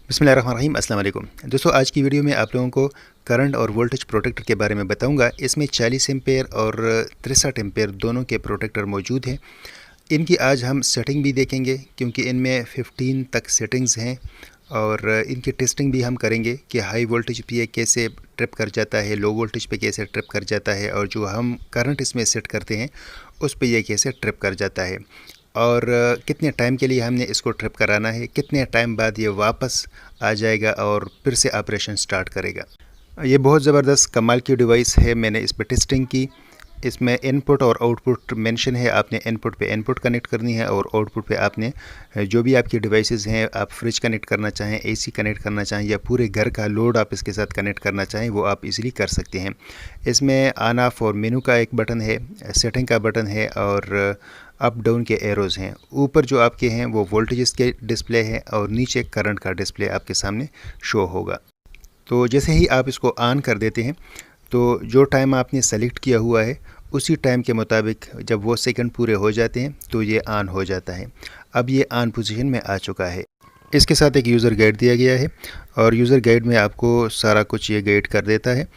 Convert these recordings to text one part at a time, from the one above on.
बिस्मिल्लाहिर्रहमानिर्रहीम अस्सलाम वालेकुम दोस्तों। आज की वीडियो में आप लोगों को करंट और वोल्टेज प्रोटेक्टर के बारे में बताऊंगा। इसमें 40 एम्पेयर और 63 एम्पेयर दोनों के प्रोटेक्टर मौजूद हैं। इनकी आज हम सेटिंग भी देखेंगे क्योंकि इनमें 15 तक सेटिंग्स हैं और इनकी टेस्टिंग भी हम करेंगे कि हाई वोल्टेज पे ये कैसे ट्रिप कर जाता है, लो वोल्टेज पे कैसे ट्रिप कर जाता है और जो हम करंट इसमें सेट करते हैं उस पे ये कैसे ट्रिप कर जाता है और कितने टाइम के लिए हमने इसको ट्रिप कराना है, कितने टाइम बाद ये वापस आ जाएगा और फिर से ऑपरेशन स्टार्ट करेगा। ये बहुत ज़बरदस्त कमाल की डिवाइस है। मैंने इस पर टेस्टिंग की। इसमें इनपुट और आउटपुट मेंशन है। आपने इनपुट पे इनपुट कनेक्ट करनी है और आउटपुट पे आपने जो भी आपकी डिवाइसेस हैं, आप फ्रिज कनेक्ट करना चाहें, एसी कनेक्ट करना चाहें या पूरे घर का लोड आप इसके साथ कनेक्ट करना चाहें वो आप इजीली कर सकते हैं। इसमें ऑन ऑफ और मेनू का एक बटन है, सेटिंग का बटन है और अप डाउन के एरोज़ हैं। ऊपर जो आपके हैं वो वोल्टेजेस के डिस्प्ले है और नीचे करंट का डिस्प्ले आपके सामने शो होगा। तो जैसे ही आप इसको ऑन कर देते हैं तो जो टाइम आपने सेलेक्ट किया हुआ है उसी टाइम के मुताबिक जब वो सेकंड पूरे हो जाते हैं तो ये ऑन हो जाता है। अब ये ऑन पोजीशन में आ चुका है। इसके साथ एक यूज़र गाइड दिया गया है और यूज़र गाइड में आपको सारा कुछ ये गाइड कर देता है।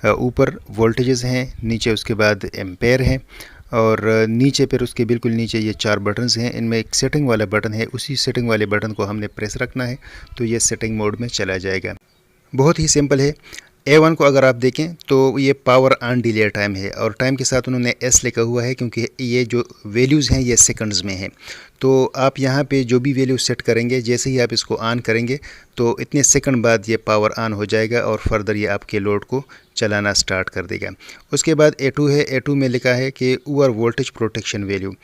ऊपर वोल्टेजेस हैं, नीचे उसके बाद एम्पेयर हैं और नीचे फिर उसके बिल्कुल नीचे ये 4 बटन्स हैं। इनमें एक सेटिंग वाला बटन है, उसी सेटिंग वाले बटन को हमने प्रेस रखना है तो ये सेटिंग मोड में चला जाएगा। बहुत ही सिंपल है। A1 को अगर आप देखें तो ये पावर ऑन डिले टाइम है और टाइम के साथ उन्होंने S लिखा हुआ है क्योंकि ये जो वैल्यूज़ हैं ये सेकंड्स में हैं। तो आप यहाँ पे जो भी वैल्यू सेट करेंगे, जैसे ही आप इसको ऑन करेंगे तो इतने सेकंड बाद ये पावर ऑन हो जाएगा और फर्दर ये आपके लोड को चलाना स्टार्ट कर देगा। उसके बाद A2 है। A2 में लिखा है कि ओवर वोल्टेज प्रोटेक्शन वैल्यू।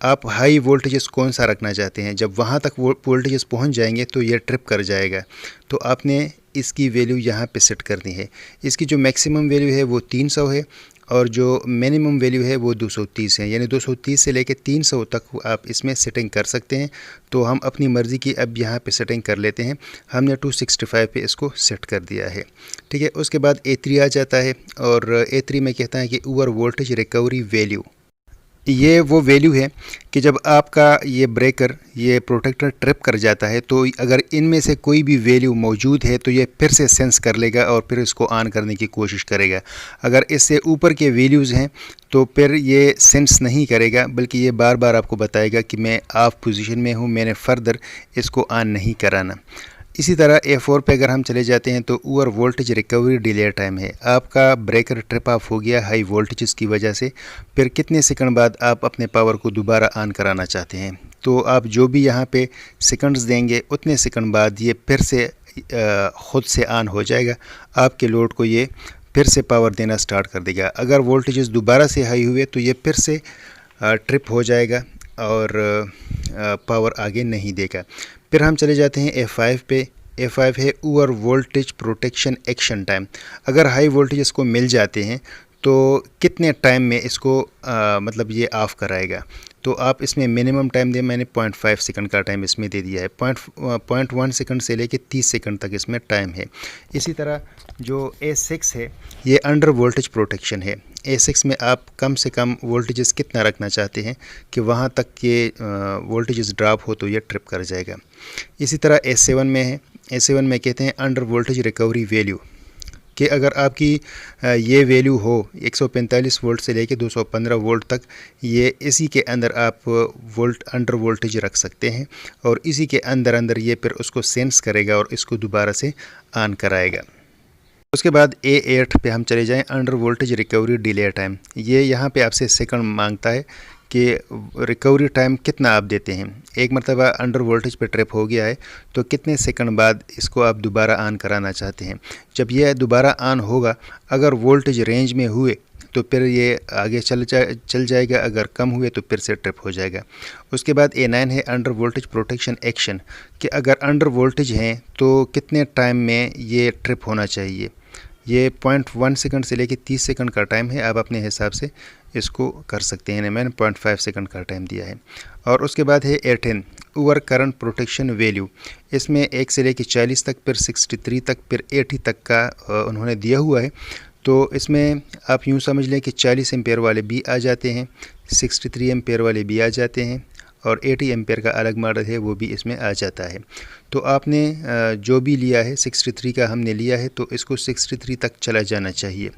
आप हाई वोल्टेजेस कौन सा रखना चाहते हैं। जब वहाँ तक वोल्टेजेस पहुँच जाएंगे तो ये ट्रिप कर जाएगा। तो आपने इसकी वैल्यू यहाँ पे सेट करनी है। इसकी जो मैक्सिमम वैल्यू है वो 300 है और जो मिनिमम वैल्यू है वो 230 है, यानी 230 से लेकर 300 तक आप इसमें सेटिंग कर सकते हैं। तो हम अपनी मर्ज़ी की अब यहाँ पे सेटिंग कर लेते हैं। हमने 265 पे इसको सेट कर दिया है, ठीक है। उसके बाद A3 आ जाता है और A3 में कहता है कि ओवर वोल्टेज रिकवरी वैल्यू। ये वो वैल्यू है कि जब आपका ये ब्रेकर, ये प्रोटेक्टर ट्रिप कर जाता है तो अगर इनमें से कोई भी वैल्यू मौजूद है तो ये फिर से सेंस कर लेगा और फिर इसको ऑन करने की कोशिश करेगा। अगर इससे ऊपर के वैल्यूज़ हैं तो फिर ये सेंस नहीं करेगा, बल्कि ये बार बार आपको बताएगा कि मैं ऑफ पोजीशन में हूँ, मैंने फ़र्दर इसको ऑन नहीं कराना। इसी तरह A4 पे अगर हम चले जाते हैं तो over voltage recovery delay time है। आपका ब्रेकर ट्रिप ऑफ हो गया हाई वोल्टेजेस की वजह से, फिर कितने सेकंड बाद आप अपने पावर को दोबारा ऑन कराना चाहते हैं। तो आप जो भी यहाँ पे सेकंड्स देंगे उतने सेकंड बाद ये फिर से ख़ुद से ऑन हो जाएगा। आपके लोड को ये फिर से पावर देना स्टार्ट कर देगा। अगर वोल्टेजेस दोबारा से हाई हुए तो ये फिर से ट्रिप हो जाएगा और पावर आगे नहीं देगा। फिर हम चले जाते हैं A5 पे। A5 है over voltage protection action time. अगर हाई वोल्टेज को मिल जाते हैं तो कितने टाइम में इसको मतलब ये ऑफ़ कराएगा। तो आप इसमें मिनिमम टाइम दें। मैंने 0.5 सेकंड का टाइम इसमें दे दिया है। 0.1 सेकंड से लेके 30 सेकंड तक इसमें टाइम है। इसी तरह जो A6 है ये अंडर वोल्टेज प्रोटेक्शन है। A6 में आप कम से कम वोल्टेजेस कितना रखना चाहते हैं कि वहाँ तक के वोल्टेजेस ड्रॉप हो तो ये ट्रिप कर जाएगा। इसी तरह A7 में है। A7 में कहते हैं अंडर वोल्टेज रिकवरी वैल्यू, कि अगर आपकी ये वैल्यू हो 145 वोल्ट से लेके 215 वोल्ट तक, ये इसी के अंदर आप अंडर वोल्टेज रख सकते हैं और इसी के अंदर अंदर ये फिर उसको सेंस करेगा और इसको दोबारा से ऑन कराएगा। उसके बाद A8 पे हम चले जाएं, under voltage recovery delay time. ये यहाँ पे आपसे सेकंड मांगता है कि रिकवरी टाइम कितना आप देते हैं। एक मरतबा अंडर वोल्टेज पे ट्रिप हो गया है तो कितने सेकंड बाद इसको आप दोबारा ऑन कराना चाहते हैं। जब ये दोबारा ऑन होगा, अगर वोल्टेज रेंज में हुए तो फिर ये आगे चल जाएगा, अगर कम हुए तो फिर से ट्रिप हो जाएगा। उसके बाद A9 है अंडर वोल्टेज प्रोटेक्शन एक्शन, कि अगर अंडर वोल्टेज हैं तो कितने टाइम में ये ट्रिप होना चाहिए। ये 0.1 सेकंड से लेके 30 सेकंड का टाइम है। आप अपने हिसाब से इसको कर सकते हैं। मैंने 0.5 सेकंड का टाइम दिया है। और उसके बाद है A10 over current protection value. इसमें 1 से लेके 40 तक, फिर 63 तक, फिर 80 तक का उन्होंने दिया हुआ है। तो इसमें आप यूँ समझ लें कि 40 एम्पेयर वाले भी आ जाते हैं, 63 एम्पेयर वाले भी आ जाते हैं और 80 एम्पेयर का अलग मॉडल है वो भी इसमें आ जाता है। तो आपने जो भी लिया है 63 का हमने लिया है, तो इसको 63 तक चला जाना चाहिए।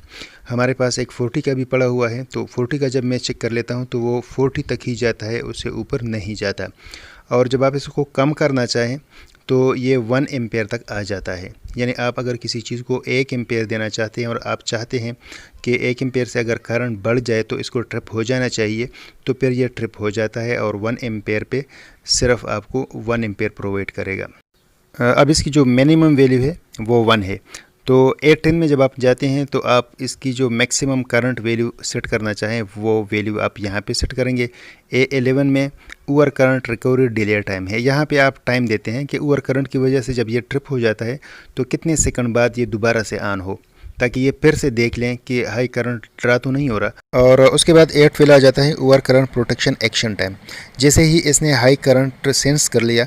हमारे पास एक 40 का भी पड़ा हुआ है, तो 40 का जब मैं चेक कर लेता हूँ तो वो 40 तक ही जाता है, उससे ऊपर नहीं जाता। और जब आप इसको कम करना चाहें तो ये 1 एम्पेयर तक आ जाता है। यानी आप अगर किसी चीज़ को 1 एम्पेयर देना चाहते हैं और आप चाहते हैं कि 1 एम्पेयर से अगर करंट बढ़ जाए तो इसको ट्रिप हो जाना चाहिए, तो फिर ये ट्रिप हो जाता है और 1 एम्पेयर पे सिर्फ आपको 1 एम्पेयर प्रोवाइड करेगा। अब इसकी जो मिनिमम वैल्यू है वो 1 है। तो A10 में जब आप जाते हैं तो आप इसकी जो मैक्सिमम करंट वैल्यू सेट करना चाहें वो वैल्यू आप यहाँ पे सेट करेंगे। A11 में over current recovery delay time है। यहाँ पे आप टाइम देते हैं कि ओवर करंट की वजह से जब ये ट्रिप हो जाता है तो कितने सेकंड बाद ये दोबारा से ऑन हो, ताकि ये फिर से देख लें कि हाई करंट ड्रा तो नहीं हो रहा। और उसके बाद 8 फिल आ जाता है over current protection action time. जैसे ही इसने हाई करंट सेंस कर लिया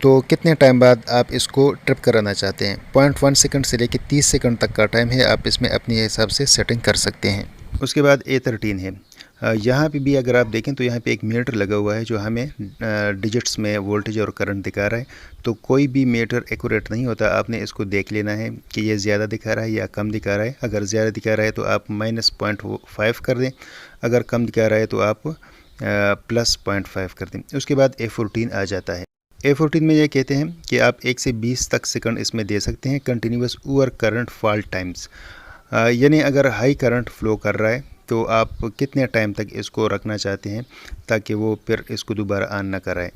तो कितने टाइम बाद आप इसको ट्रिप कराना चाहते हैं। 0.1 सेकंड से लेकर 30 सेकंड तक का टाइम है, आप इसमें अपने हिसाब से सेटिंग कर सकते हैं। उसके बाद A13 है। यहाँ पे भी अगर आप देखें तो यहाँ पे एक मीटर लगा हुआ है जो हमें डिजिट्स में वोल्टेज और करंट दिखा रहा है। तो कोई भी मीटर एक्यूरेट नहीं होता, आपने इसको देख लेना है कि ये ज़्यादा दिखा रहा है या कम दिखा रहा है। अगर ज़्यादा दिखा रहा है तो आप -0.5 कर दें, अगर कम दिखा रहा है तो आप +0.5 कर दें। उसके बाद A14 आ जाता है। A14 में ये कहते हैं कि आप 1 से 20 तक सेकंड इसमें दे सकते हैं continuous over current fault times. यानी अगर हाई करंट फ्लो कर रहा है तो आप कितने टाइम तक इसको रखना चाहते हैं ताकि वो फिर इसको दोबारा ऑन ना कराए।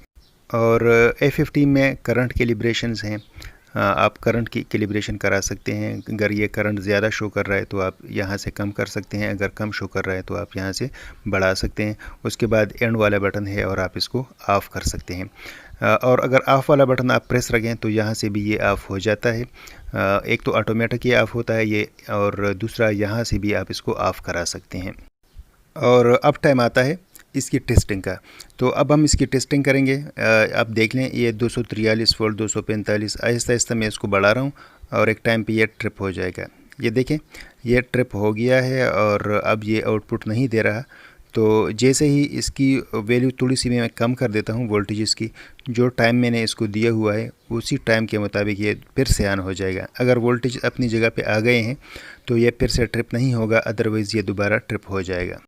और A15 में करंट कैलिब्रेशंस हैं। आप करंट की कैलिब्रेशन करा सकते हैं। अगर ये करंट ज़्यादा शो कर रहा है तो आप यहाँ से कम कर सकते हैं, अगर कम शो कर रहा है तो आप यहाँ से बढ़ा सकते हैं। उसके बाद एंड वाला बटन है और आप इसको ऑफ़ कर सकते हैं। और अगर ऑफ़ वाला बटन आप प्रेस रखें तो यहाँ से भी ये ऑफ़ हो जाता है। एक तो ऑटोमेटिक ये ऑफ़ होता है ये, और दूसरा यहाँ से भी आप इसको ऑफ़ करा सकते हैं। और अब टाइम आता है इसकी टेस्टिंग का। तो अब हम इसकी टेस्टिंग करेंगे। आप देख लें ये 243 वोल्ट 245, आहिस्ता आहिस्ता मैं इसको बढ़ा रहा हूँ और एक टाइम पे ये ट्रिप हो जाएगा। ये देखें ये ट्रिप हो गया है और अब ये आउटपुट नहीं दे रहा। तो जैसे ही इसकी वैल्यू थोड़ी सी मैं कम कर देता हूँ वोल्टेज की, जो टाइम मैंने इसको दिया हुआ है उसी टाइम के मुताबिक ये फिर से ऑन हो जाएगा। अगर वोल्टेज अपनी जगह पे आ गए हैं तो ये फिर से ट्रिप नहीं होगा, अदरवाइज़ ये दोबारा ट्रिप हो जाएगा।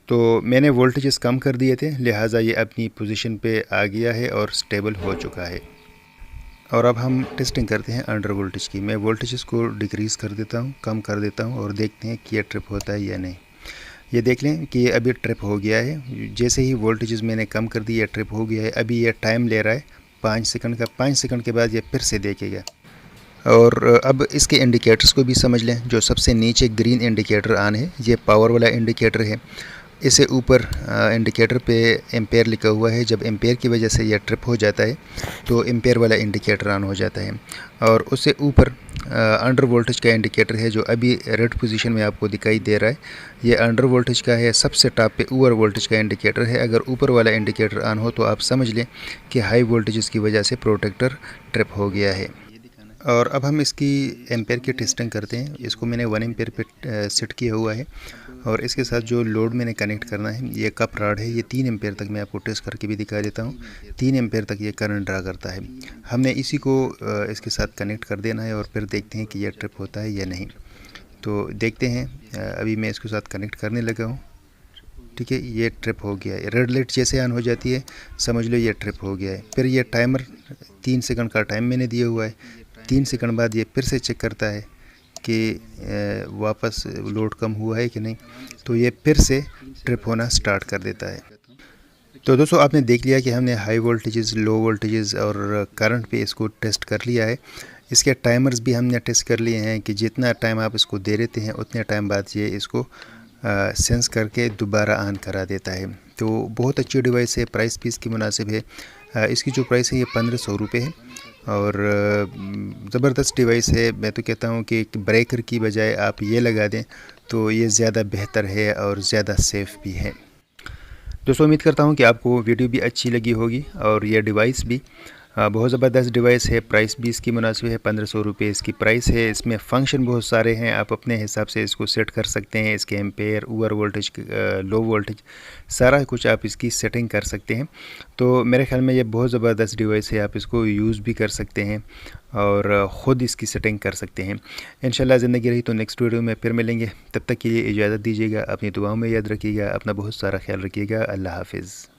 तो मैंने वोल्टेजेस कम कर दिए थे, लिहाजा ये अपनी पोजीशन पे आ गया है और स्टेबल हो चुका है। और अब हम टेस्टिंग करते हैं अंडर वोल्टेज की। मैं वोल्टेजेस को डिक्रीज़ कर देता हूँ, कम कर देता हूँ और देखते हैं कि ये ट्रिप होता है या नहीं। ये देख लें कि ये अभी ट्रिप हो गया है। जैसे ही वोल्टेजेस मैंने कम कर दी ये ट्रिप हो गया है। अभी ये टाइम ले रहा है 5 सेकंड का। 5 सेकंड के बाद ये फिर से देखेगा। और अब इसके इंडिकेटर्स को भी समझ लें। जो सबसे नीचे ग्रीन इंडिकेटर ऑन है ये पावर वाला इंडिकेटर है। इसे ऊपर इंडिकेटर पे एम्पेयर लिखा हुआ है। जब एम्पेयर की वजह से यह ट्रिप हो जाता है तो एम्पेयर वाला इंडिकेटर ऑन हो जाता है। और उससे ऊपर अंडर वोल्टेज का इंडिकेटर है जो अभी रेड पोजीशन में आपको दिखाई दे रहा है। ये अंडर वोल्टेज का है। सबसे टॉप पे ओवर वोल्टेज का इंडिकेटर है। अगर ऊपर वाला इंडिकेटर ऑन हो तो आप समझ लें कि हाई वोल्टेज की वजह से प्रोटेक्टर ट्रिप हो गया है। और अब हम इसकी एम्पेयर की टेस्टिंग करते हैं। इसको मैंने 1 एम्पेयर पे सेट किया हुआ है और इसके साथ जो लोड मैंने कनेक्ट करना है ये कप रॉड है। ये 3 एम्पेयर तक मैं आपको टेस्ट करके भी दिखा देता हूँ। 3 एम्पेयर तक ये करंट ड्रा करता है। हमने इसी को इसके साथ कनेक्ट कर देना है और फिर देखते हैं कि यह ट्रिप होता है या नहीं। तो देखते हैं। अभी मैं इसके साथ कनेक्ट करने लगा हूँ। ठीक है, ये ट्रिप हो गया है। रेड लाइट जैसे ऑन हो जाती है समझ लो ये ट्रिप हो गया है। फिर ये टाइमर 3 सेकंड का टाइम मैंने दिया हुआ है। 3 सेकंड बाद ये फिर से चेक करता है कि वापस लोड कम हुआ है कि नहीं, तो ये फिर से ट्रिप होना स्टार्ट कर देता है। तो दोस्तों आपने देख लिया कि हमने हाई वोल्टेजेस, लो वोल्टेजेस और करंट पे इसको टेस्ट कर लिया है। इसके टाइमर्स भी हमने टेस्ट कर लिए हैं कि जितना टाइम आप इसको दे देते हैं उतने टाइम बाद ये इसको सेंस करके दोबारा ऑन करा देता है। तो बहुत अच्छी डिवाइस है, प्राइस भी इसकी मुनासिब है। इसकी जो प्राइस है ये 1500 रुपये है और ज़बरदस्त डिवाइस है। मैं तो कहता हूँ कि ब्रेकर की बजाय आप ये लगा दें तो ये ज़्यादा बेहतर है और ज़्यादा सेफ़ भी है। दोस्तों उम्मीद करता हूँ कि आपको वीडियो भी अच्छी लगी होगी और ये डिवाइस भी। बहुत ज़बरदस्त डिवाइस है, प्राइस भी इसकी मुनासिब है, 1500 रुपये इसकी प्राइस है। इसमें फ़ंक्शन बहुत सारे हैं, आप अपने हिसाब से इसको सेट कर सकते हैं। इसके ampere, over voltage, low voltage, सारा कुछ आप इसकी सेटिंग कर सकते हैं। तो मेरे ख़्याल में ये बहुत ज़बरदस्त डिवाइस है, आप इसको यूज़ भी कर सकते हैं और ख़ुद इसकी सेटिंग कर सकते हैं। इंशाल्लाह ज़िंदगी रही तो नेक्स्ट वीडियो में फिर मिलेंगे, तब तक के लिए इजाज़त दीजिएगा। अपनी दुआओं में याद रखिएगा, अपना बहुत सारा ख्याल रखिएगा। अल्लाह हाफ़िज़।